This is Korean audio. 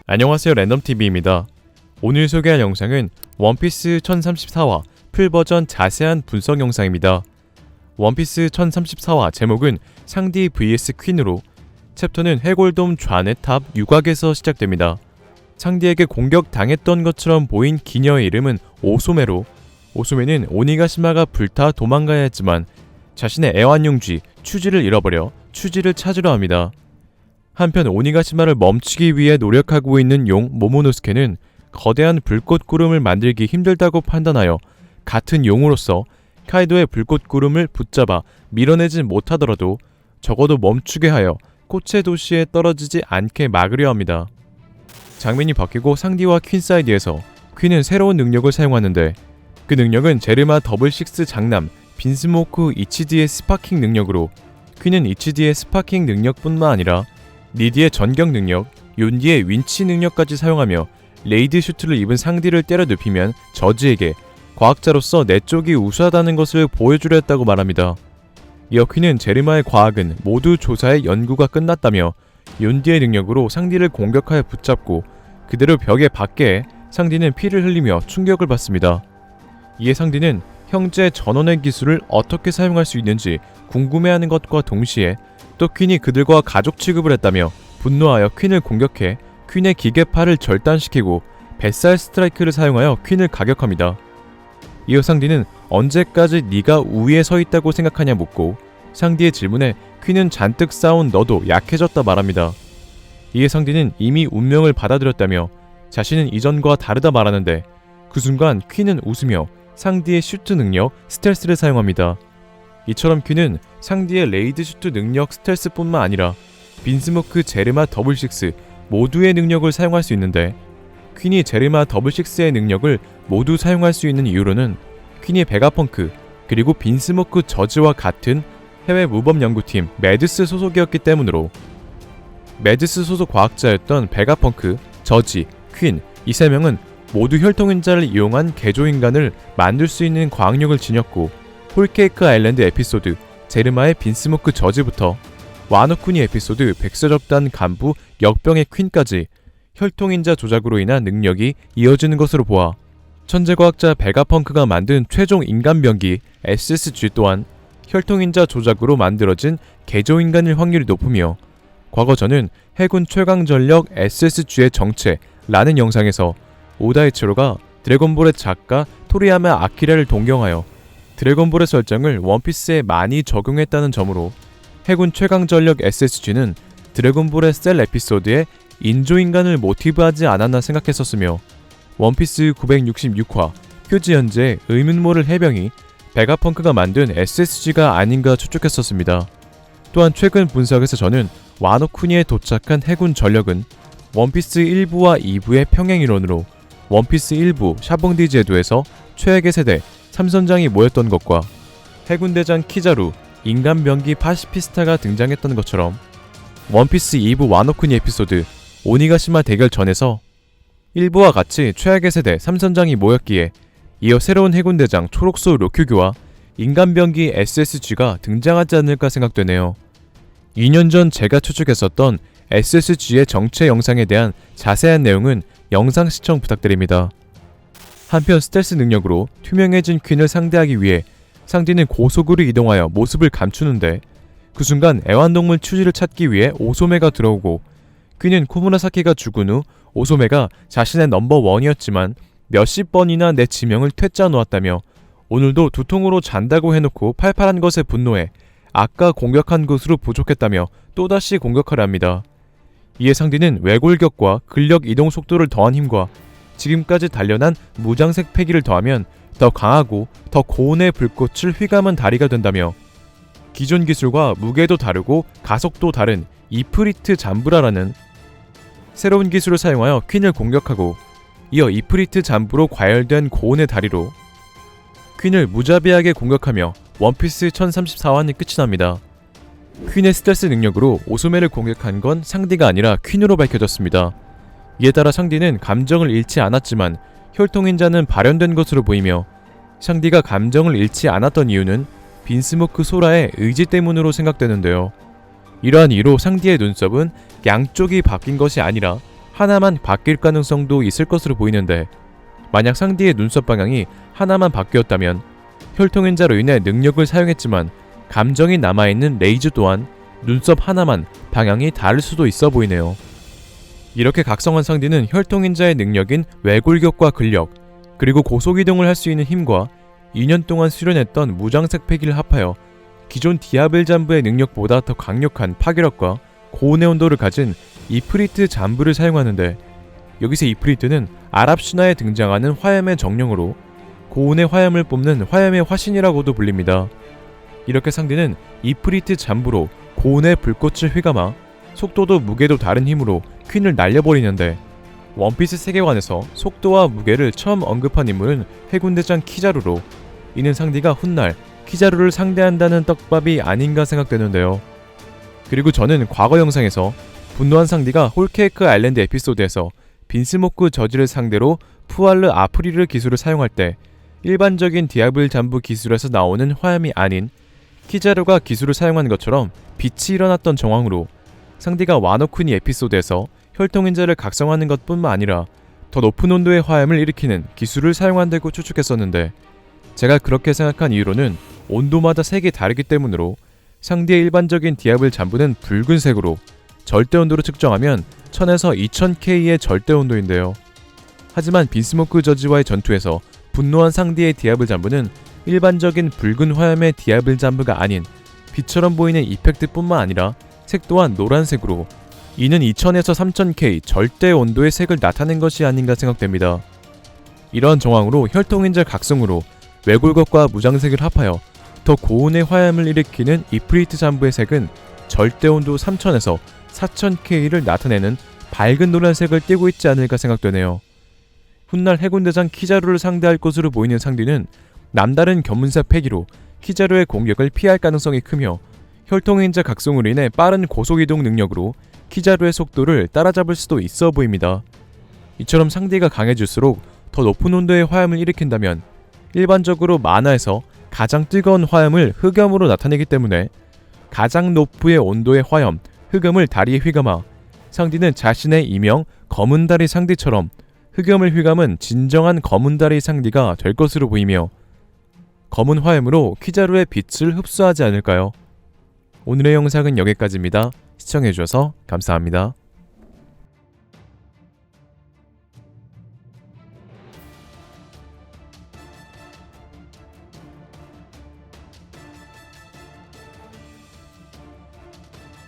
안녕하세요, 랜덤TV입니다. 오늘 소개할 영상은 원피스 1034화 풀버전 자세한 분석 영상입니다. 원피스 1034화 제목은 상디 vs 퀸으로 챕터는 해골돔 좌뇌 탑 유곽에서 시작됩니다. 상디에게 공격당했던 것처럼 보인 기녀의 이름은 오소메로, 오소메는 오니가시마가 불타 도망가야 했지만 자신의 애완용쥐 추지를 잃어버려 추지를 찾으려 합니다. 한편 오니가시마를 멈추기 위해 노력하고 있는 용 모모노스케는 거대한 불꽃구름을 만들기 힘들다고 판단하여 같은 용으로서 카이도의 불꽃구름을 붙잡아 밀어내지 못하더라도 적어도 멈추게 하여 꽃의 도시에 떨어지지 않게 막으려 합니다. 장면이 바뀌고 상디와 퀸 사이드에서 퀸은 새로운 능력을 사용하는데 그 능력은 제르마 더블식스 장남 빈스모크 이치디의 스파킹 능력으로 퀸은 이치디의 스파킹 능력뿐만 아니라 니디의 전격 능력, 욘디의 윈치 능력까지 사용하며 레이드 슈트를 입은 상디를 때려 눕히면 저지에게 과학자로서 내 쪽이 우수하다는 것을 보여주려 했다고 말합니다. 이어 퀸은 제르마의 과학은 모두 조사해 연구가 끝났다며 욘디의 능력으로 상디를 공격하여 붙잡고 그대로 벽에 박게 상디는 피를 흘리며 충격을 받습니다. 이에 상디는 형제 전원의 기술을 어떻게 사용할 수 있는지 궁금해하는 것과 동시에 또 퀸이 그들과 가족 취급을 했다며 분노하여 퀸을 공격해 퀸의 기계팔을 절단시키고 뱃살 스트라이크를 사용하여 퀸을 가격합니다. 이어 상디는 언제까지 네가 우위에 서 있다고 생각하냐 묻고 상디의 질문에 퀸은 잔뜩 싸운 너도 약해졌다 말합니다. 이에 상디는 이미 운명을 받아들였다며 자신은 이전과 다르다 말하는데 그 순간 퀸은 웃으며 상디의 슈트 능력 스텔스를 사용합니다. 이처럼 퀸은 상디의 레이드 슈트 능력 스텔스뿐만 아니라 빈스모크 제르마 더블식스 모두의 능력을 사용할 수 있는데 퀸이 제르마 더블식스의 능력을 모두 사용할 수 있는 이유로는 퀸이 베가펑크 그리고 빈스모크 저지와 같은 해외 무법 연구팀 매드스 소속이었기 때문으로 매드스 소속 과학자였던 베가펑크, 저지, 퀸 이 세 명은 모두 혈통인자를 이용한 개조인간을 만들 수 있는 과학력을 지녔고 홀케이크 아일랜드 에피소드 제르마의 빈스모크 저지부터 와노쿠니 에피소드 백설접단 간부 역병의 퀸까지 혈통인자 조작으로 인한 능력이 이어지는 것으로 보아 천재과학자 베가펑크가 만든 최종 인간병기 SSG 또한 혈통인자 조작으로 만들어진 개조인간일 확률이 높으며 과거 저는 해군 최강전력 SSG의 정체라는 영상에서 오다이치로가 드래곤볼의 작가 토리야마 아키라를 동경하여 드래곤볼의 설정을 원피스에 많이 적용했다는 점으로 해군 최강전력 SSG는 드래곤볼의 셀 에피소드에 인조인간을 모티브하지 않았나 생각했었으며 원피스 966화 휴지 현재 의문모를 해병이 베가펑크가 만든 SSG가 아닌가 추측했었습니다. 또한 최근 분석에서 저는 와노쿠니에 도착한 해군 전력은 원피스 1부와 2부의 평행이론으로 원피스 1부 샤봉디 제도에서 최악의 세대 3선장이 모였던 것과 해군대장 키자루, 인간병기 파시피스타가 등장했던 것처럼 원피스 2부 와노쿠니 에피소드 오니가시마 대결 전에서 1부와 같이 최악의 세대 3선장이 모였기에 이어 새로운 해군대장 초록소 료큐교와 인간병기 SSG가 등장하지 않을까 생각되네요. 2년 전 제가 추측했었던 SSG의 정체 영상에 대한 자세한 내용은 영상 시청 부탁드립니다. 한편 스텔스 능력으로 투명해진 퀸을 상대하기 위해 상디는 고속으로 이동하여 모습을 감추는데 그 순간 애완동물 추지를 찾기 위해 오소메가 들어오고 퀸은 코무라사키가 죽은 후 오소메가 자신의 넘버원이었지만 몇십 번이나 내 지명을 퇴짜 놓았다며 오늘도 두통으로 잔다고 해놓고 팔팔한 것에 분노해 아까 공격한 것으로 부족했다며 또다시 공격하려 합니다. 이에 상디는 외골격과 근력 이동 속도를 더한 힘과 지금까지 단련한 무장색 패기를 더하면 더 강하고 더 고온의 불꽃을 휘감은 다리가 된다며 기존 기술과 무게도 다르고 가속도 다른 이프리트 잠브라라는 새로운 기술을 사용하여 퀸을 공격하고 이어 이프리트 잠브로 과열된 고온의 다리로 퀸을 무자비하게 공격하며 원피스 1034화는 끝이 납니다. 퀸의 스텔스 능력으로 오소메를 공격한 건 상디가 아니라 퀸으로 밝혀졌습니다. 이에 따라 상디는 감정을 잃지 않았지만 혈통인자는 발현된 것으로 보이며 상디가 감정을 잃지 않았던 이유는 빈스모크 소라의 의지 때문으로 생각되는데요. 이러한 이유로 상디의 눈썹은 양쪽이 바뀐 것이 아니라 하나만 바뀔 가능성도 있을 것으로 보이는데, 만약 상디의 눈썹 방향이 하나만 바뀌었다면 혈통인자로 인해 능력을 사용했지만 감정이 남아있는 레이즈 또한 눈썹 하나만 방향이 다를 수도 있어 보이네요. 이렇게 각성한 상디는 혈통인자의 능력인 외골격과 근력, 그리고 고속이동을 할 수 있는 힘과 2년 동안 수련했던 무장색 패기를 합하여 기존 디아블 잠부의 능력보다 더 강력한 파괴력과 고온의 온도를 가진 이프리트 잠부를 사용하는데, 여기서 이프리트는 아랍 신화에 등장하는 화염의 정령으로 고온의 화염을 뿜는 화염의 화신이라고도 불립니다. 이렇게 상대는 이프리트 잠부로 고온의 불꽃을 휘감아 속도도 무게도 다른 힘으로 퀸을 날려버리는데, 원피스 세계관에서 속도와 무게를 처음 언급한 인물은 해군대장 키자루로, 이는 상디가 훗날 키자루를 상대한다는 떡밥이 아닌가 생각되는데요. 그리고 저는 과거 영상에서 분노한 상디가 홀케이크 아일랜드 에피소드에서 빈스모크 저지를 상대로 푸알르 아프리르 기술을 사용할 때 일반적인 디아블 잠부 기술에서 나오는 화염이 아닌 키자루가 기술을 사용한 것처럼 빛이 일어났던 정황으로, 상디가 와노쿠니 에피소드에서 혈통인자를 각성하는 것뿐만 아니라 더 높은 온도의 화염을 일으키는 기술을 사용한다고 추측했었는데, 제가 그렇게 생각한 이유로는 온도마다 색이 다르기 때문으로 상디의 일반적인 디아블 잠부는 붉은색으로 절대 온도로 측정하면 1000에서 2000K의 절대 온도인데요. 하지만 빈스모크 저지와의 전투에서 분노한 상디의 디아블 잠부는 일반적인 붉은 화염의 디아블 잠부가 아닌 빛처럼 보이는 이펙트뿐만 아니라 색 또한 노란색으로, 이는 2000에서 3000K 절대 온도의 색을 나타낸 것이 아닌가 생각됩니다. 이러한 정황으로 혈통인자 각성으로 외골격과 무장색을 합하여 더 고온의 화염을 일으키는 이프리트 잠부의 색은 절대온도 3000에서 4000K를 나타내는 밝은 노란색을 띠고 있지 않을까 생각되네요. 훗날 해군대장 키자루를 상대할 것으로 보이는 상디는 남다른 견문사 패기로 키자루의 공격을 피할 가능성이 크며, 혈통인자 각성으로 인해 빠른 고속이동 능력으로 키자루의 속도를 따라잡을 수도 있어 보입니다. 이처럼 상디가 강해질수록 더 높은 온도의 화염을 일으킨다면 일반적으로 만화에서 가장 뜨거운 화염을 흑염으로 나타내기 때문에 가장 높은 온도의 화염, 흑염을 다리에 휘감아 상디는 자신의 이명 검은다리 상디처럼 흑염을 휘감은 진정한 검은다리 상디가 될 것으로 보이며, 검은 화염으로 키자루의 빛을 흡수하지 않을까요? 오늘의 영상은 여기까지입니다. 시청해주셔서 감사합니다.